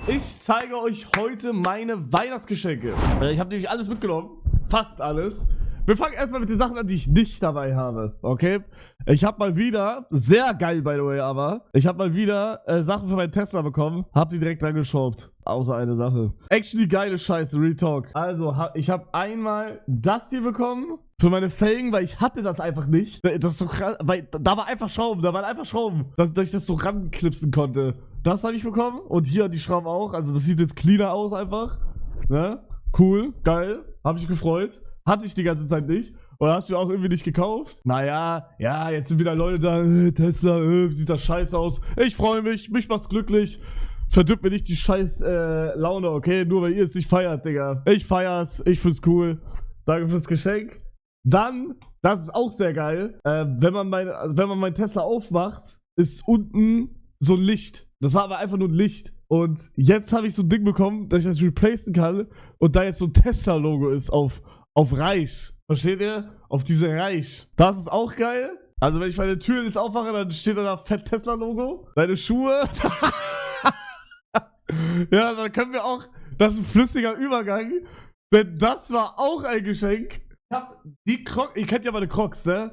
Ich zeige euch heute meine Weihnachtsgeschenke. Ich habe nämlich alles mitgenommen. Fast alles. Wir fangen erstmal mit den Sachen an, die ich nicht dabei habe. Okay? Ich habe mal wieder, sehr geil by the way, aber ich habe mal wieder Sachen für meinen Tesla bekommen. Hab die direkt reingeschaut. Außer eine Sache. Actually geile Scheiße, Real Talk. Also, ich habe einmal das hier bekommen. Für meine Felgen, weil ich hatte das einfach nicht. Das ist so krass, weil da war einfach Schrauben, da waren einfach Schrauben, dass ich das so ranklipsen konnte. Das habe ich bekommen und hier die Schrauben auch. Also das sieht jetzt cleaner aus einfach. Ne? Cool, geil, habe mich gefreut. Hatte ich die ganze Zeit nicht. Oder hast du auch irgendwie nicht gekauft? Naja, ja, jetzt sind wieder Leute da. Tesla, sieht das scheiße aus. Ich freue mich, mich macht's glücklich. Verdirbt mir nicht die scheiß Laune, okay? Nur weil ihr es nicht feiert, Digga. Ich feier's, ich find's cool. Danke fürs Geschenk. Dann, das ist auch sehr geil, wenn man mein Tesla aufmacht, ist unten so ein Licht. Das war aber einfach nur ein Licht. Und jetzt habe ich so ein Ding bekommen, dass ich das replacen kann und da jetzt so ein Tesla-Logo ist auf Reich. Versteht ihr? Auf diese Reich. Das ist auch geil. Also wenn ich meine Tür jetzt aufmache, dann steht da fett Tesla-Logo. Deine Schuhe. Ja, dann können wir auch, das ist ein flüssiger Übergang, denn das war auch ein Geschenk. Ich hab die Crocs, ihr kennt ja meine Crocs, ne?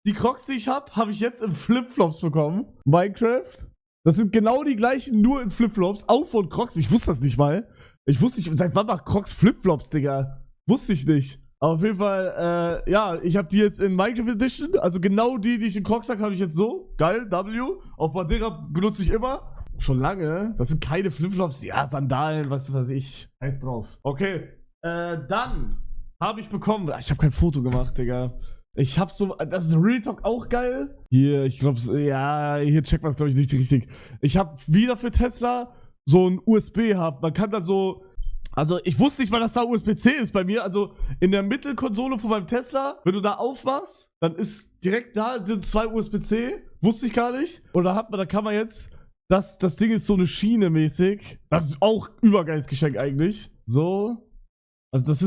Die Crocs, die ich habe ich jetzt in Flipflops bekommen. Minecraft. Das sind genau die gleichen, nur in Flipflops. Auch von Crocs, ich wusste das nicht mal. Ich wusste nicht, seit wann macht Crocs Flipflops, Digga? Wusste ich nicht. Aber auf jeden Fall, ja, ich habe die jetzt in Minecraft Edition. Also genau die ich in Crocs habe ich jetzt so. Geil, W. Auf Madeira benutze ich immer. Schon lange. Das sind keine Flipflops. Ja, Sandalen, was weiß ich. Halt drauf. Okay. Dann habe ich bekommen. Ich habe kein Foto gemacht, Digga. Ich habe so. Das ist Real Talk auch geil. Hier, ich glaube, ja, hier checkt man es, glaube ich, nicht richtig. Ich habe wieder für Tesla so ein USB-Hub. Man kann da so. Also, ich wusste nicht mal, dass da USB-C ist bei mir. Also, in der Mittelkonsole von meinem Tesla, wenn du da aufmachst, dann ist direkt da sind 2 USB-C. Wusste ich gar nicht. Und da kann man jetzt. Das Ding ist so eine Schiene mäßig. Das ist auch übergeiles Geschenk eigentlich. So. Also, das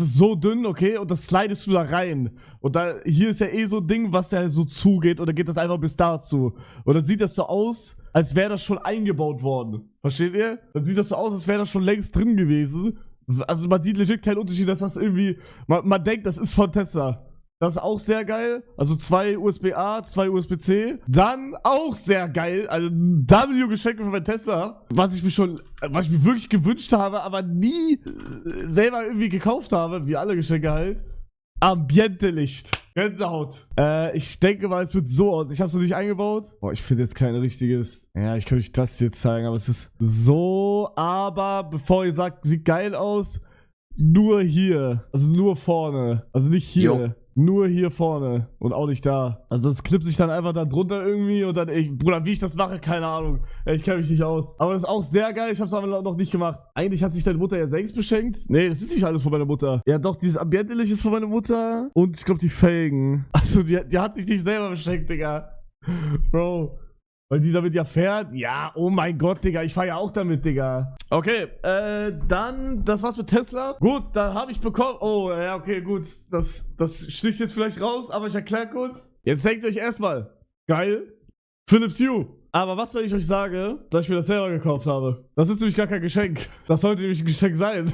ist so dünn, okay, und das slidest du da rein. Und hier ist ja eh so ein Ding, was ja so zugeht, und dann geht das einfach bis dazu. Und dann sieht das so aus, als wäre das schon eingebaut worden. Versteht ihr? Dann sieht das so aus, als wäre das schon längst drin gewesen. Also man sieht legit keinen Unterschied, dass das irgendwie, man denkt, das ist von Tesla. Das ist auch sehr geil. Also 2 USB-A, 2 USB-C. Dann auch sehr geil. Also W-Geschenke für mein Tesla. Was ich mir wirklich gewünscht habe, aber nie selber irgendwie gekauft habe. Wie alle Geschenke halt. Ambiente-Licht. Gänsehaut. Ich denke mal, es wird so aus. Ich habe es noch nicht eingebaut. Boah, ich finde jetzt kein richtiges. Ja, ich kann euch das jetzt zeigen, aber es ist so. Aber bevor ihr sagt, sieht geil aus, nur hier. Also nur vorne. Also nicht hier. Jo. Nur hier vorne und auch nicht da. Also das klippt sich dann einfach da drunter irgendwie und dann, Bruder, wie ich das mache, keine Ahnung. Ich kenne mich nicht aus. Aber das ist auch sehr geil, ich habe es aber noch nicht gemacht. Eigentlich hat sich deine Mutter ja selbst beschenkt. Nee, das ist nicht alles von meiner Mutter. Ja doch, dieses Ambiente-Licht ist von meiner Mutter und ich glaube die Felgen. Also die hat sich nicht selber beschenkt, Digga. Bro. Weil die damit ja fährt? Ja, oh mein Gott, Digga. Ich fahre ja auch damit, Digga. Okay, dann, das war's mit Tesla. Gut, dann habe ich bekommen. Oh, ja, okay, gut. Das sticht jetzt vielleicht raus, aber ich erkläre kurz. Jetzt denkt euch erstmal. Geil. Philips Hue. Aber was, wenn ich euch sage, dass ich mir das selber gekauft habe? Das ist nämlich gar kein Geschenk. Das sollte nämlich ein Geschenk sein.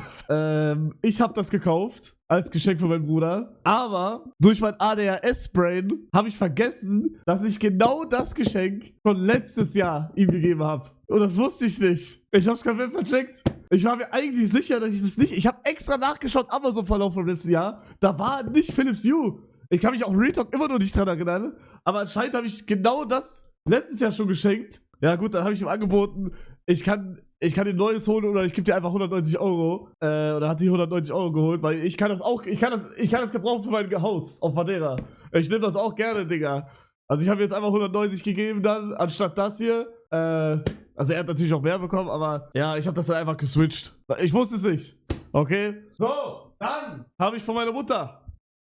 Ich habe das gekauft als Geschenk für meinen Bruder. Aber durch mein ADHS-Brain habe ich vergessen, dass ich genau das Geschenk von letztes Jahr ihm gegeben habe. Und das wusste ich nicht. Ich habe es komplett vercheckt. Ich war mir eigentlich sicher, dass ich das nicht... Ich habe extra nachgeschaut, Amazon-Verlauf vom letzten Jahr. Da war nicht Philips Hue. Ich kann mich auch Real Talk immer noch nicht dran erinnern. Aber anscheinend habe ich genau das letztes Jahr schon geschenkt. Ja gut, dann habe ich ihm angeboten, ich kann dir Neues holen oder ich gebe dir einfach 190 Euro. Oder hat die 190 Euro geholt, weil ich kann das gebrauchen für mein Haus auf Madeira. Ich nehme das auch gerne, Digga. Also ich habe jetzt einfach 190 gegeben dann, anstatt das hier. Also er hat natürlich auch mehr bekommen, aber ja, ich habe das dann einfach geswitcht. Ich wusste es nicht. Okay? So, dann habe ich von meiner Mutter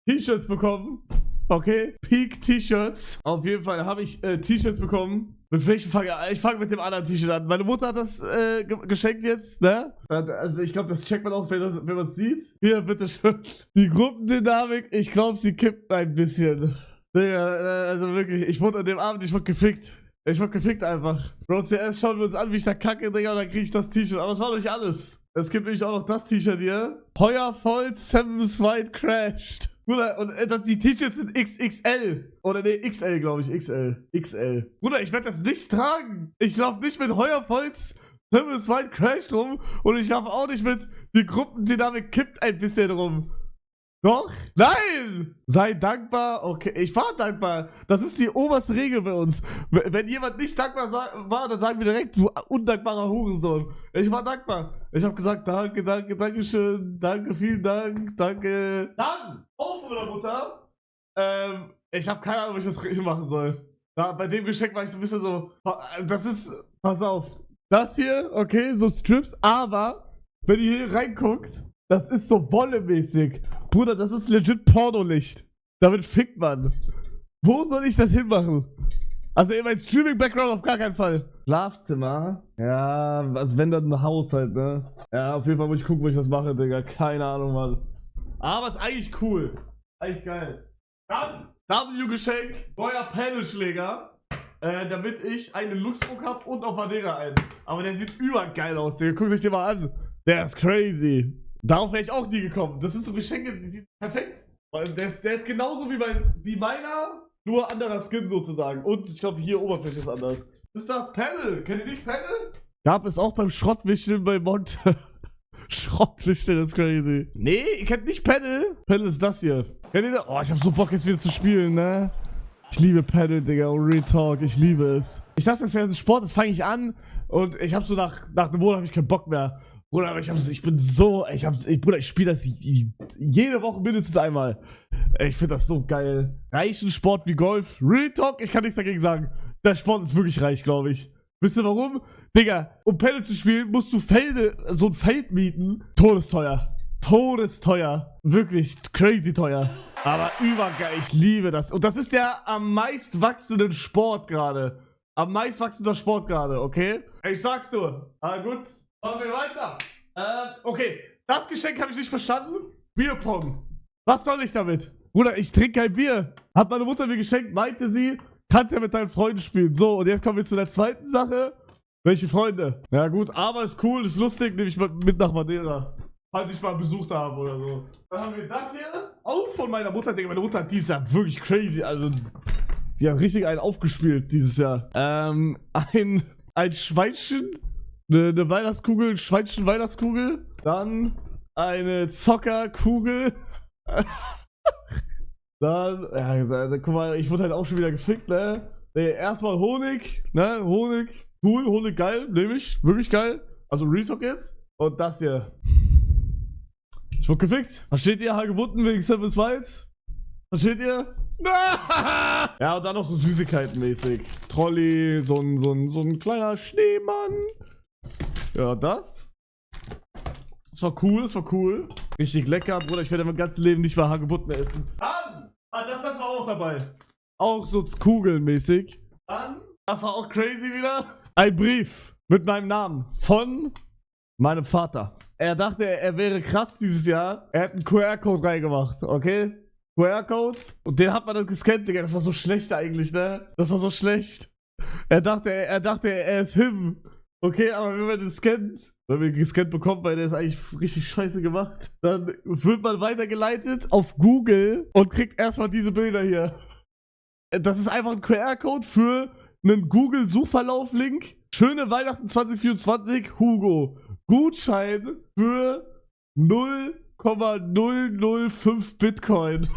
T-Shirts bekommen. Okay, Peak T-Shirts. Auf jeden Fall habe ich T-Shirts bekommen. Mit welchem ich fange mit dem anderen T-Shirt an. Meine Mutter hat das geschenkt jetzt, ne? Also ich glaube, das checkt man auch, wenn man es sieht. Hier, bitteschön. Die Gruppendynamik, ich glaube, sie kippt ein bisschen. Digga, also wirklich, ich wurde an dem Abend, ich wurde gefickt. Ich wurde gefickt einfach. Bro, zuerst schauen wir uns an, wie ich da kacke, Digga, und dann krieg ich das T-Shirt. Aber es war doch nicht alles. Es gibt nämlich auch noch das T-Shirt hier. Feuer voll, Seven's White crashed. Bruder, und die T-Shirts sind XXL. Oder nee, XL, glaube ich. XL. Bruder, ich werde das nicht tragen. Ich laufe nicht mit Heuerholz, Seven's White crashed rum. Und ich laufe auch nicht mit die Gruppendynamik kippt ein bisschen rum. Doch? Nein! Sei dankbar. Okay, ich war dankbar. Das ist die oberste Regel bei uns. Wenn jemand nicht dankbar war, dann sagen wir direkt, du undankbarer Hurensohn. Ich war dankbar. Ich habe gesagt, danke schön, danke, vielen Dank, danke. Dann, auch von meiner Mutter. Ich habe keine Ahnung, wie ich das machen soll. Bei dem Geschenk war ich so ein bisschen so, das ist, pass auf, das hier, okay, so Strips, aber, wenn ihr hier reinguckt, das ist so wollemäßig. Bruder, das ist legit Pornolicht. Damit fickt man. Wo soll ich das hinmachen? Also in mein Streaming-Background auf gar keinen Fall. Schlafzimmer? Ja, also wenn dann ein Haus halt, ne? Ja, auf jeden Fall muss ich gucken, wo ich das mache, Digga. Keine Ahnung, Mann. Aber ist eigentlich cool. Eigentlich geil. Dann, W-Geschenk, neuer Panelschläger. Damit ich einen Luxdruck habe und auf Madeira einen. Aber der sieht übergeil aus, Digga. Guckt euch den mal an. Der ist crazy. Darauf wäre ich auch nie gekommen. Das sind so Geschenke, die sind perfekt. Der ist genauso wie meiner, nur anderer Skin sozusagen. Und ich glaube, hier Oberfläche ist anders. Das ist das Panel. Kennt ihr nicht Panel? Gab es auch beim Schrottwichteln bei Mont. Schrottwichteln ist crazy. Nee, ihr kennt nicht Panel? Panel ist das hier. Kennt ihr das? Oh, ich hab so Bock jetzt wieder zu spielen, ne? Ich liebe Panel, Digga. Real Talk. Ich liebe es. Ich dachte, das wäre ein Sport, das fange ich an. Und ich hab so nach einem Monat hab ich keinen Bock mehr. Bruder, aber Bruder, ich spiele das jede Woche mindestens einmal. Ich finde das so geil. Reichen Sport wie Golf. Real Talk, ich kann nichts dagegen sagen. Der Sport ist wirklich reich, glaube ich. Wisst ihr warum? Digga, um Panel zu spielen, musst du so ein Feld mieten. Todesteuer. Todesteuer. Wirklich crazy teuer. Aber übergeil, ich liebe das. Und das ist der am meist wachsenden Sport gerade. Am meist wachsender Sport gerade, okay? Ich sag's nur. Aber gut. Machen wir weiter. Okay. Das Geschenk habe ich nicht verstanden. Bierpong. Was soll ich damit? Bruder, ich trinke kein Bier. Hat meine Mutter mir geschenkt, meinte sie, kannst ja mit deinen Freunden spielen. So, und jetzt kommen wir zu der zweiten Sache. Welche Freunde? Ja gut, aber ist cool, ist lustig, nehme ich mit nach Madeira. Falls ich mal Besuch da habe oder so. Dann haben wir das hier. Auch von meiner Mutter. Meine Mutter hat dieses Jahr wirklich crazy. Also, die hat richtig einen aufgespielt dieses Jahr. Ein Schweinchen. Eine Weihnachtskugel, Schweinchen-Weihnachtskugel. Dann eine Zockerkugel. Dann, guck mal, ich wurde halt auch schon wieder gefickt, ne? Erstmal Honig, ne? Honig, cool, Honig geil, nehme ich, wirklich geil. Also Real Talk jetzt. Und das hier. Ich wurde gefickt. Versteht ihr? Hagebutten wegen Seven's White? Versteht ihr? Ja, und dann noch so Süßigkeiten mäßig. Trolley, so ein kleiner Schneemann. Ja, das war cool, Richtig lecker, Bruder. Ich werde mein ganzes Leben nicht mehr Hagebutten mehr essen. Dann, das war auch dabei. Auch so kugelmäßig. Dann, das war auch crazy wieder. Ein Brief mit meinem Namen von meinem Vater. Er dachte, er wäre krass dieses Jahr. Er hat einen QR-Code reingemacht, okay? QR-Code. Und den hat man dann gescannt, Digga. Das war so schlecht eigentlich, ne? Das war so schlecht. Er dachte, er ist him. Okay, aber wenn man den scannt, wenn man ihn gescannt bekommt, weil der ist eigentlich richtig scheiße gemacht, dann wird man weitergeleitet auf Google und kriegt erstmal diese Bilder hier. Das ist einfach ein QR-Code für einen Google-Suchverlauf-Link. Schöne Weihnachten 2024, Hugo. Gutschein für 0,005 Bitcoin.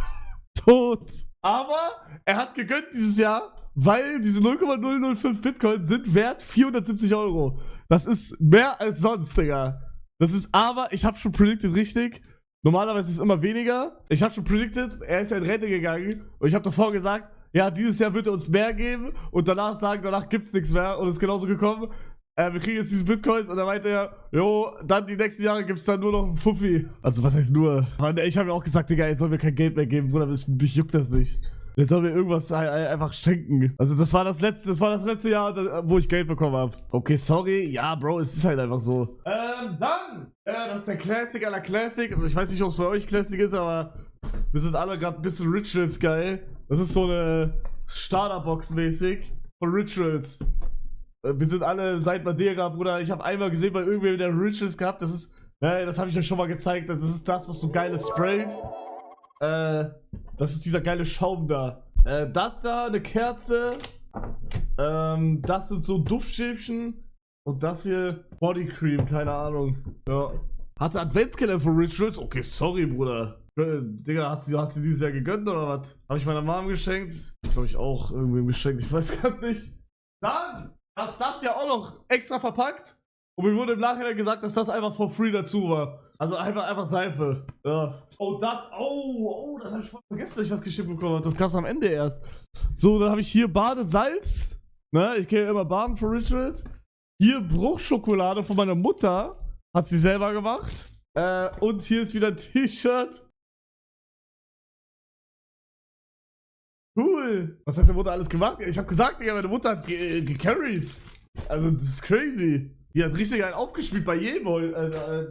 Tot. Aber er hat gegönnt dieses Jahr, weil diese 0,005 Bitcoin sind wert 470 Euro. Das ist mehr als sonst, Digga. Das ist aber, ich habe schon predicted richtig. Normalerweise ist es immer weniger. Ich habe schon predicted, er ist ja in Rente gegangen. Und ich habe davor gesagt, ja, dieses Jahr wird er uns mehr geben. Und danach sagen, danach gibt's nichts mehr. Und es ist genauso gekommen. Wir kriegen jetzt diese Bitcoins. Und dann meinte er, jo, dann die nächsten Jahre gibt's dann nur noch einen Fuffi. Also was heißt nur? Aber ich habe ja auch gesagt, Digga, ich soll mir kein Geld mehr geben, Bruder. Mich juckt das nicht. Jetzt soll mir irgendwas einfach schenken. Also das war das letzte Jahr, wo ich Geld bekommen habe. Okay, sorry. Ja, Bro, es ist halt einfach so. Dann, das ist der Classic aller Classic. Also ich weiß nicht, ob es bei euch Classic ist, aber wir sind alle gerade ein bisschen Rituals geil. Das ist so eine Starterbox mäßig. von Rituals. Wir sind alle seit Madeira, Bruder. Ich habe einmal gesehen bei irgendwem, der Rituals gehabt. Das ist, das habe ich euch schon mal gezeigt. Das ist das, was so geiles sprayt. Das ist dieser geile Schaum da. Das da, eine Kerze. Das sind so Duftstäbchen. Und das hier, Body Cream, keine Ahnung. Ja. Hatte Adventskalender von Rituals? Okay, sorry, Bruder. Digga, hast du dieses Jahr gegönnt oder was? Habe ich meiner Mom geschenkt? Glaube ich auch irgendwem geschenkt, ich weiß gar nicht. Dann gab's das ja auch noch extra verpackt. Und mir wurde im Nachhinein gesagt, dass das einfach for free dazu war. Also einfach Seife. Ja. Oh, das habe ich voll vergessen, dass ich das geschickt bekommen habe. Das gab's am Ende erst. So, dann habe ich hier Badesalz. Ne, ich gehe ja immer baden für Rituals. Hier Bruchschokolade von meiner Mutter. Hat sie selber gemacht. Und hier ist wieder ein T-Shirt. Cool. Was hat deine Mutter alles gemacht? Ich habe gesagt, Digga, meine Mutter hat gecarried. Also, das ist crazy. Die hat richtig einen aufgespielt bei jedem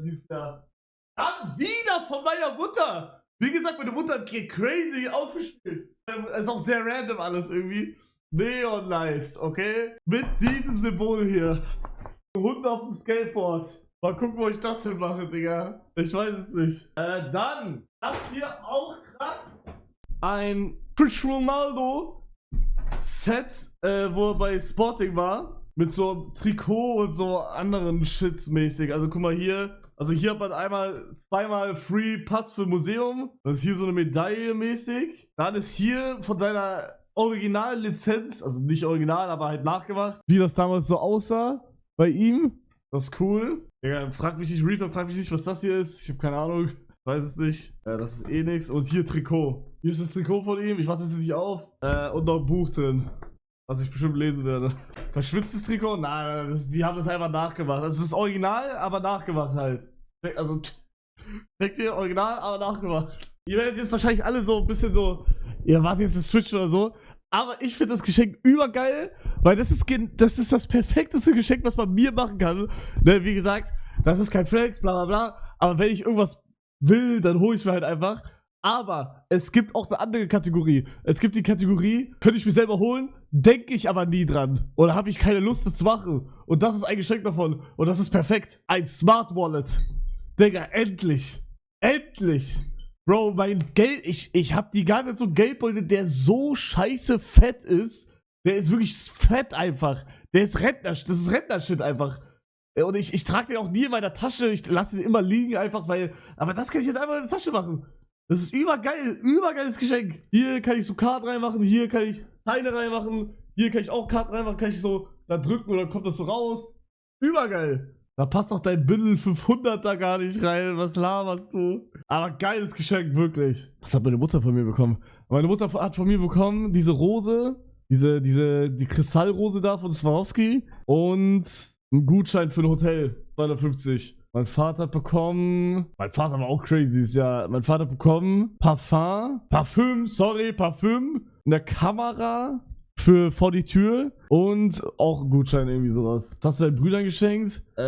dieses Jahr. Dann wieder von meiner Mutter. Wie gesagt, meine Mutter hat crazy aufgespielt. Ist auch sehr random alles irgendwie. Neon Lights, okay? Mit diesem Symbol hier. Hund auf dem Skateboard. Mal gucken, wo ich das hinmache, Digga. Ich weiß es nicht. Dann, das hier auch krass. Ein Cristiano Ronaldo Set, wo er bei Sporting war. Mit so einem Trikot und so anderen Shits mäßig. Also guck mal hier. Also hier hat man zweimal Free Pass für Museum. Das ist hier so eine Medaille mäßig. Dann ist hier von seiner Originallizenz, also nicht original, aber halt nachgemacht, wie das damals so aussah bei ihm. Das ist cool. Digga, frag mich nicht, Reaper, frag mich nicht, was das hier ist. Ich habe keine Ahnung. Weiß es nicht. Das ist eh nix. Und hier Trikot. Hier ist das Trikot von ihm. Ich mach das jetzt nicht auf. Und noch ein Buch drin. Was ich bestimmt lesen werde. Verschwitztes Trikot? Nein, die haben das einfach nachgemacht. Also es ist original, aber nachgemacht halt. Also, denkt ihr, original, aber nachgemacht. Ihr werdet jetzt wahrscheinlich alle so ein bisschen so, ihr wartet jetzt das Switch oder so. Aber ich finde das Geschenk übergeil, weil das ist das perfekteste Geschenk, was man mir machen kann. Ne, wie gesagt, das ist kein Flex, bla bla bla. Aber wenn ich irgendwas will, dann hole ich mir halt einfach. Aber es gibt auch eine andere Kategorie. Es gibt die Kategorie, könnte ich mir selber holen, denke ich aber nie dran. Oder habe ich keine Lust, das zu machen. Und das ist ein Geschenk davon. Und das ist perfekt. Ein Smart Wallet. Digga, endlich. Endlich. Bro, mein Geld, ich habe die ganze Zeit so einen Geldbeutel, der so scheiße fett ist. Der ist wirklich fett einfach. Der ist das ist Rentner-Shit einfach. Und ich trage den auch nie in meiner Tasche. Ich lasse den immer liegen einfach, weil, aber das kann ich jetzt einfach in der Tasche machen. Das ist übergeiles Geschenk. Hier kann ich so Karten reinmachen, hier kann ich Scheine reinmachen, hier kann ich auch Karten reinmachen, kann ich so da drücken und dann kommt das so raus. Übergeil. Da passt doch dein Bündel 500 da gar nicht rein. Was laberst du? Aber geiles Geschenk, wirklich. Was hat meine Mutter von mir bekommen? Meine Mutter hat von mir bekommen diese Rose, die Kristallrose da von Swarovski und einen Gutschein für ein Hotel, 250. Mein Vater hat bekommen, mein Vater war auch crazy dieses Jahr, mein Vater hat bekommen Parfüm, eine Kamera vor die Tür und auch einen Gutschein, irgendwie sowas. Das hast du deinen Brüdern geschenkt? Wie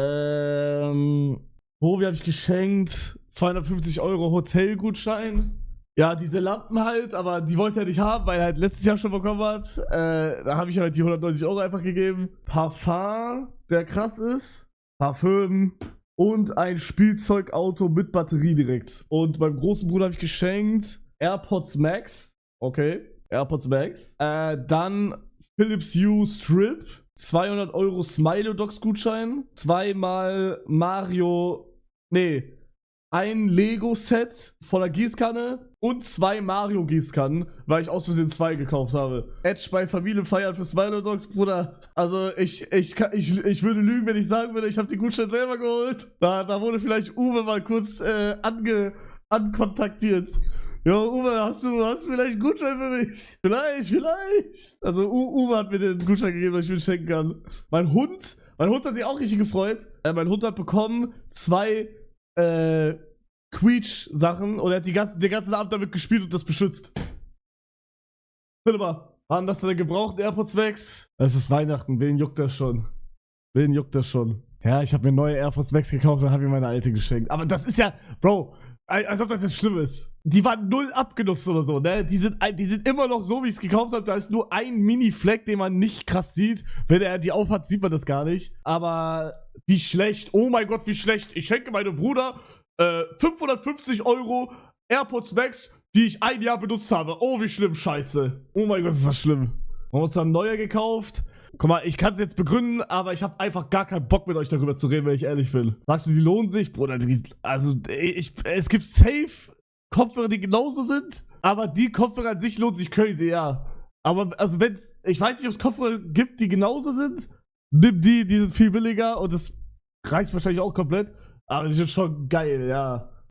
habe ich geschenkt? 250 € Hotelgutschein. Ja, diese Lampen halt, aber die wollte er nicht haben, weil er halt letztes Jahr schon bekommen hat. Da habe ich halt die 190 € einfach gegeben. Parfum, der krass ist. Parfüm. Und ein Spielzeugauto mit Batterie direkt. Und beim großen Bruder habe ich geschenkt AirPods Max. Okay, AirPods Max. Dann Philips Hue Strip. 200 € Smilodogs Gutschein. Ein Lego-Set voller Gießkanne und 2 Mario-Gießkannen, weil ich aus Versehen 2 gekauft habe. Edge bei Familie feiern für Smilodogs, Bruder. Also ich würde lügen, wenn ich sagen würde, ich habe die Gutscheine selber geholt. Da wurde vielleicht Uwe mal kurz ankontaktiert. Jo, Uwe, hast du vielleicht einen Gutschein für mich? Vielleicht. Also Uwe hat mir den Gutschein gegeben, dass ich mir schenken kann. Mein Hund hat sich auch richtig gefreut. Mein Hund hat bekommen 2 Quietsch-Sachen und er hat den ganzen Abend damit gespielt und das beschützt. Bitte mal, waren das deine gebrauchten AirPods Max? Es ist Weihnachten, wen juckt das schon? Ja, ich habe mir neue AirPods Max gekauft und habe mir meine alte geschenkt. Aber das ist ja, Bro, Als ob das jetzt schlimm ist. Die waren null abgenutzt oder so, ne? Die sind immer noch so, wie ich es gekauft habe. Da ist nur ein Mini-Fleck, den man nicht krass sieht. Wenn er die aufhat, sieht man das gar nicht. Aber wie schlecht. Oh mein Gott, wie schlecht. Ich schenke meinem Bruder 550 € AirPods Max, die ich ein Jahr benutzt habe. Oh, wie schlimm, scheiße. Oh mein Gott, ist das schlimm. Man muss dann neue gekauft. Guck mal, ich kann es jetzt begründen, aber ich habe einfach gar keinen Bock mit euch darüber zu reden, wenn ich ehrlich bin. Sagst du, die lohnen sich? Bruder, es gibt safe Kopfhörer, die genauso sind, aber die Kopfhörer an sich lohnen sich crazy, ja. Aber, also ich weiß nicht, ob es Kopfhörer gibt, die genauso sind. Nimm die sind viel billiger und das reicht wahrscheinlich auch komplett. Aber die sind schon geil, ja.